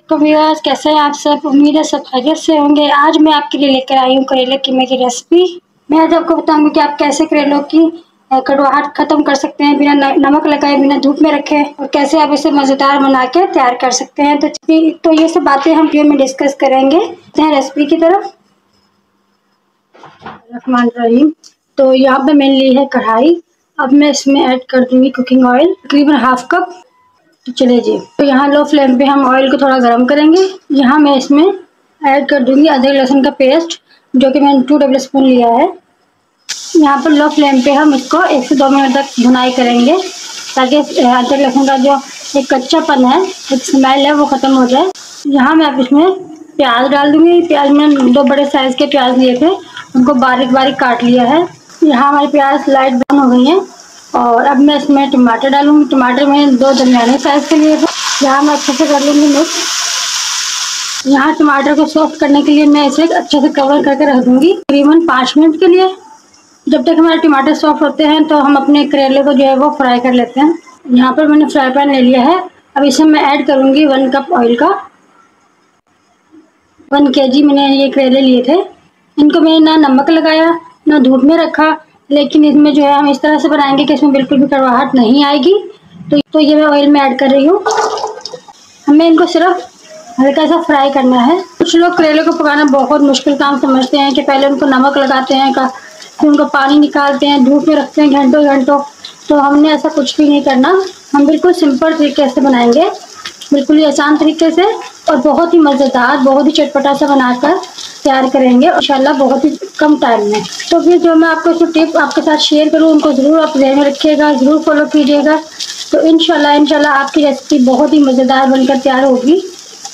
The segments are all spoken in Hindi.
तो व्यूअर्स, कैसे हैं आप सब? उम्मीद है सब खैरियत से होंगे। आज मैं आपके लिए लेकर आई हूँ करेले कीमे की रेसिपी। मैं आज आपको बताऊंगी कि आप कैसे करेलों की कड़वाहट खत्म कर सकते हैं बिना नमक लगाए, बिना धूप में रखे, और कैसे आप इसे मज़ेदार बना के तैयार कर सकते हैं। तो ये सब बातें हम वीडियो में डिस्कस करेंगे। रेसिपी की तरफ रहमान रहीम। तो यहाँ पे मैंने ली है कढ़ाई। अब मैं इसमें ऐड कर दूंगी कुकिंग ऑयल, तकरीबन हाफ कप। तो चलिए जी, तो यहाँ लो फ्लेम पे हम ऑयल को थोड़ा गर्म करेंगे। यहाँ मैं इसमें ऐड कर दूंगी अदरक लहसुन का पेस्ट, जो कि मैंने 2 टेबल स्पून लिया है। यहाँ पर लो फ्लेम पे हम इसको 1 से 2 मिनट तक भुनाई करेंगे, ताकि अदरक लहसुन का जो एक कच्चापन है, एक स्मेल है, वो ख़त्म हो जाए। यहाँ मैं अब इसमें प्याज डाल दूँगी। प्याज मैंने 2 बड़े साइज़ के प्याज लिए थे, उनको बारीक बारीक काट लिया है। यहाँ हमारी प्याज लाइट ब्राउन हो गई हैं। और अब मैं इसमें टमाटर डालूंगी। टमाटर मैंने 2 दरमियाने साइज़ के लिए थे। यहाँ मैं अच्छे से कर लूँगी मिक्स। यहाँ टमाटर को सॉफ्ट करने के लिए मैं इसे अच्छे से कवर करके रख दूँगी तकरीबन 5 मिनट के लिए। जब तक हमारे टमाटर सॉफ्ट होते हैं तो हम अपने करेले को जो है वो फ्राई कर लेते हैं। यहाँ पर मैंने फ्राई पैन ले लिया है। अब इसमें मैं ऐड करूँगी 1 कप ऑयल का। 1 kg मैंने ये करेले लिए थे। इनको मैंने ना नमक लगाया, ना धूप में रखा, लेकिन इसमें जो है हम इस तरह से बनाएंगे कि इसमें बिल्कुल भी कड़वाहट नहीं आएगी। तो ये मैं ऑयल में ऐड कर रही हूँ। हमें इनको सिर्फ हल्का सा फ्राई करना है। कुछ लोग करेले को पकाना बहुत मुश्किल काम समझते हैं कि पहले उनको नमक लगाते हैं, फिर उनको पानी निकालते हैं, धूप में रखते हैं घंटों घंटों। तो हमने ऐसा कुछ भी नहीं करना। हम बिल्कुल सिंपल तरीके से बनाएंगे, बिल्कुल ही आसान तरीके से, और बहुत ही मज़ेदार, बहुत ही चटपटा सा बनाकर तैयार करेंगे इंशाल्लाह बहुत ही कम टाइम में। तो फिर जो मैं आपको इसको टिप आपके साथ शेयर करूँ, उनको ज़रूर आप ध्यान में रखिएगा, ज़रूर फॉलो कीजिएगा। तो इंशाल्लाह आपकी रेसिपी बहुत ही मज़ेदार बनकर तैयार होगी,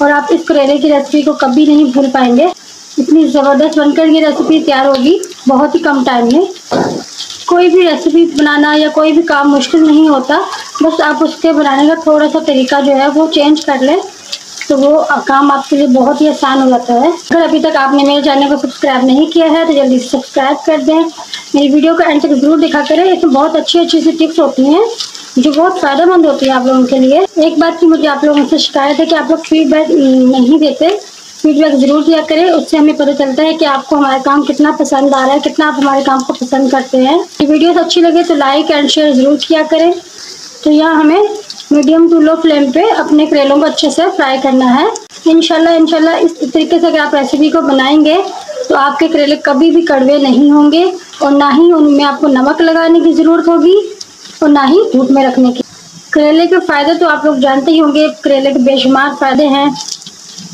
और आप इस करेले की रेसिपी को कभी नहीं भूल पाएंगे। इतनी ज़बरदस्त बनकर ये रेसिपी तैयार होगी बहुत ही कम टाइम में। कोई भी रेसिपी बनाना या कोई भी काम मुश्किल नहीं होता, बस आप उसके बनाने का थोड़ा सा तरीका जो है वो चेंज कर लें, तो वो काम आपके लिए बहुत ही आसान हो जाता है। अगर अभी तक आपने मेरे चैनल को सब्सक्राइब नहीं किया है तो जल्दी से सब्सक्राइब कर दें। मेरी वीडियो को एंड तक जरूर देखा करें। इसमें बहुत अच्छी अच्छी सी टिप्स होती हैं जो बहुत फ़ायदेमंद होती है आप लोगों के लिए। एक बात की मुझे आप लोगों से शिकायत है कि आप लोग फीडबैक नहीं देते। फीडबैक ज़रूर दिया करें, उससे हमें पता चलता है कि आपको हमारा काम कितना पसंद आ रहा है, कितना आप हमारे काम को पसंद करते हैं। ये वीडियोस अच्छी लगे तो लाइक एंड शेयर ज़रूर किया करें। तो यहाँ हमें मीडियम टू लो फ्लेम पे अपने करेलों को अच्छे से फ्राई करना है। इंशाल्लाह इस तरीके से अगर आप रेसिपी को बनाएंगे तो आपके करेले कभी भी कड़वे नहीं होंगे, और ना ही उनमें आपको नमक लगाने की ज़रूरत होगी, और ना ही धूप में रखने की। करेले के फ़ायदे तो आप लोग जानते ही होंगे। करेले के बेशुमार फ़ायदे हैं,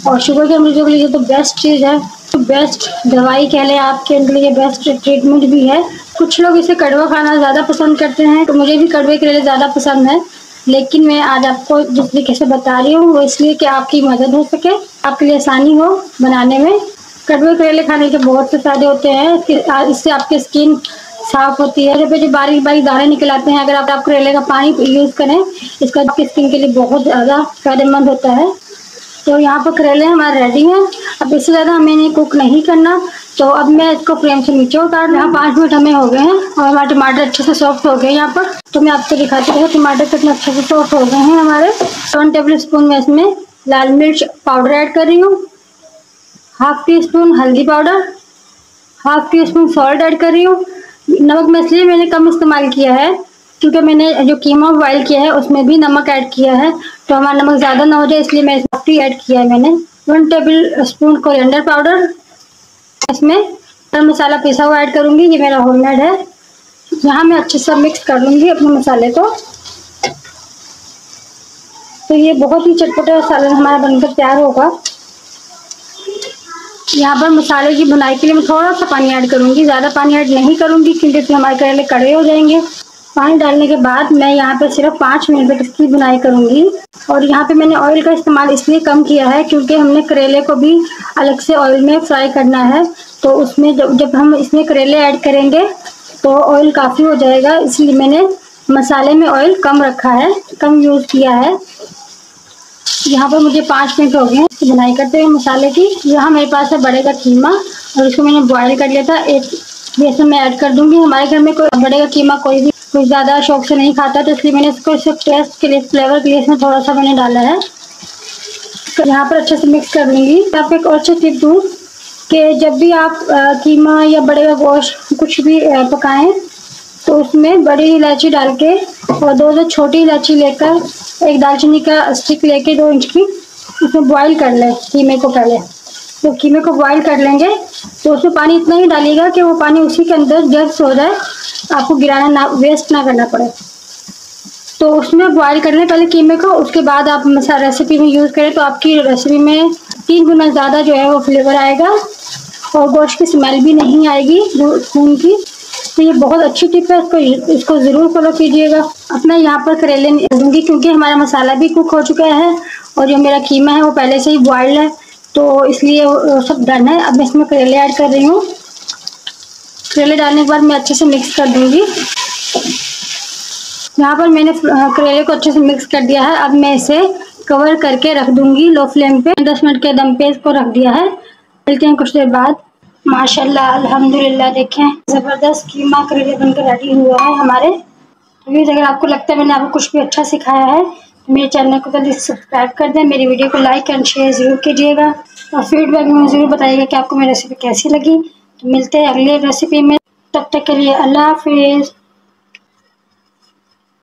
और शुगर के मरीजों के लिए तो बेस्ट चीज़ है, तो बेस्ट दवाई कह लें आपके लिए, बेस्ट ट्रीटमेंट भी है। कुछ लोग इसे कड़वा खाना ज़्यादा पसंद करते हैं, तो मुझे भी कड़वे करेले ज़्यादा पसंद है। लेकिन मैं आज आपको जिस तरीके से बता रही हूँ वो इसलिए कि आपकी मदद हो सके, आपके लिए आसानी हो बनाने में। कड़वे करेले खाने के बहुत से फ़ायदे होते हैं। इससे आपकी स्किन साफ होती है। जो बारीक बारीक दाने निकल आते हैं, अगर आप करेले का पानी यूज़ करें, इसका आपकी स्किन के लिए बहुत ज़्यादा फ़ायदेमंद होता है। तो यहाँ पर करेले हमारे रेडी हैं। अब इससे ज़्यादा हमें इन्हें कुक नहीं करना। तो अब मैं इसको फ्लेम से नीचे उतार रही हूँ। 5 मिनट हमें हो गए हैं, और हमारे टमाटर अच्छे से सॉफ्ट हो गए यहाँ पर। तो मैं आपको दिखाती हूँ टमाटर कितने अच्छे से सॉफ्ट हो गए हैं हमारे। 1 टेबल स्पून में इसमें लाल मिर्च पाउडर ऐड कर रही हूँ, ½ टीस्पून हल्दी पाउडर, ½ टीस्पून सॉल्ट ऐड कर रही हूँ। नमक में इसलिए मैंने कम इस्तेमाल किया है क्योंकि मैंने जो कीमा बॉयल किया है उसमें भी नमक ऐड किया है, तो हमारा नमक ज़्यादा ना हो जाए, इसलिए मैं इसमें ऐड किया है मैंने। 1 टेबल स्पून कोरिएंडर पाउडर, इसमें गरम मसाला पिसा हुआ ऐड करूँगी, ये मेरा होममेड है। यहाँ मैं अच्छे से मिक्स कर लूँगी अपने मसाले को। तो ये बहुत ही चटपटा सालन हमारा बनकर तैयार होगा। यहाँ पर मसाले की बुनाई के लिए मैं थोड़ा सा पानी ऐड करूँगी, ज़्यादा पानी ऐड नहीं करूँगी क्योंकि फिर हमारे करेले कड़वे हो जाएंगे। पानी डालने के बाद मैं यहाँ पे सिर्फ 5 मिनट तक इसकी बुनाई करूँगी। और यहाँ पे मैंने ऑयल का इस्तेमाल इसलिए कम किया है क्योंकि हमने करेले को भी अलग से ऑयल में फ्राई करना है। तो उसमें जब हम इसमें करेले ऐड करेंगे तो ऑयल काफ़ी हो जाएगा, इसलिए मैंने मसाले में ऑयल कम रखा है, कम यूज़ किया है। यहाँ पर मुझे 5 मिनट हो गए हैं इसकी बुनाई करते हुए मसाले की। यहाँ मेरे पास है बड़े का कीमा, और इसको मैंने बॉयल कर लिया था। एक बेसन में ऐड कर दूँगी। हमारे घर में कोई बड़े का कीमा कोई भी कुछ ज़्यादा शौक से नहीं खाता, तो इसलिए मैंने इसको सिर्फ टेस्ट के लिए, फ्लेवर के लिए इसमें थोड़ा सा मैंने डाला है। यहाँ पर अच्छे से मिक्स कर लूँगी। आपको एक और अच्छी टिप दूँ कि जब भी आप कीमा या बड़े का गोश्त कुछ भी पकाएं तो उसमें बड़ी इलायची डाल के और 2 छोटी इलायची लेकर एक दालचीनी का स्टिक लेके 2 इंच की उसमें बॉईल कर लें कीमे को। पहले तो कीमे को बॉईल कर लेंगे तो उसमें पानी इतना ही डालिएगा कि वो पानी उसी के अंदर जब्स हो जाए, आपको गिराना ना, वेस्ट ना करना पड़े। तो उसमें बॉईल कर लें पहले कीमे को, उसके बाद आप मसाला रेसिपी में यूज़ करें तो आपकी रेसिपी में 3 गुना ज़्यादा जो है वो फ्लेवर आएगा और गोश्त की स्मेल भी नहीं आएगी खून की। तो ये बहुत अच्छी टिप है, इसको ज़रूर फॉलो कीजिएगा। अब मैं यहाँ पर करेले दूँगी क्योंकि हमारा मसाला भी कुक हो चुका है और जो मेरा कीमा है वो पहले से ही बॉइल्ड है, तो इसलिए वो सब डन है। अब मैं इसमें करेले ऐड कर रही हूँ। करेले डालने के बाद मैं अच्छे से मिक्स कर दूँगी। यहाँ पर मैंने करेले को अच्छे से मिक्स कर दिया है। अब मैं इसे कवर करके रख दूँगी लो फ्लेम पे। 10 मिनट के दम पे इसको रख दिया है। मिलते हैं कुछ देर बाद। माशाल्लाह अल्हम्दुलिल्लाह, देखें ज़बरदस्त कीमा करेले बनकर रेडी हुआ है हमारे। प्लीज़ अगर आपको लगता है मैंने आपको कुछ भी अच्छा सिखाया है तो मेरे चैनल को जल्दी सब्सक्राइब कर दें, मेरी वीडियो को लाइक एंड शेयर ज़रूर कीजिएगा और फीडबैक में ज़रूर बताइएगा कि आपको मेरी रेसिपी कैसी लगी। तो मिलते हैं अगले रेसिपी में, तब तक के लिए अल्लाह हाफिज़।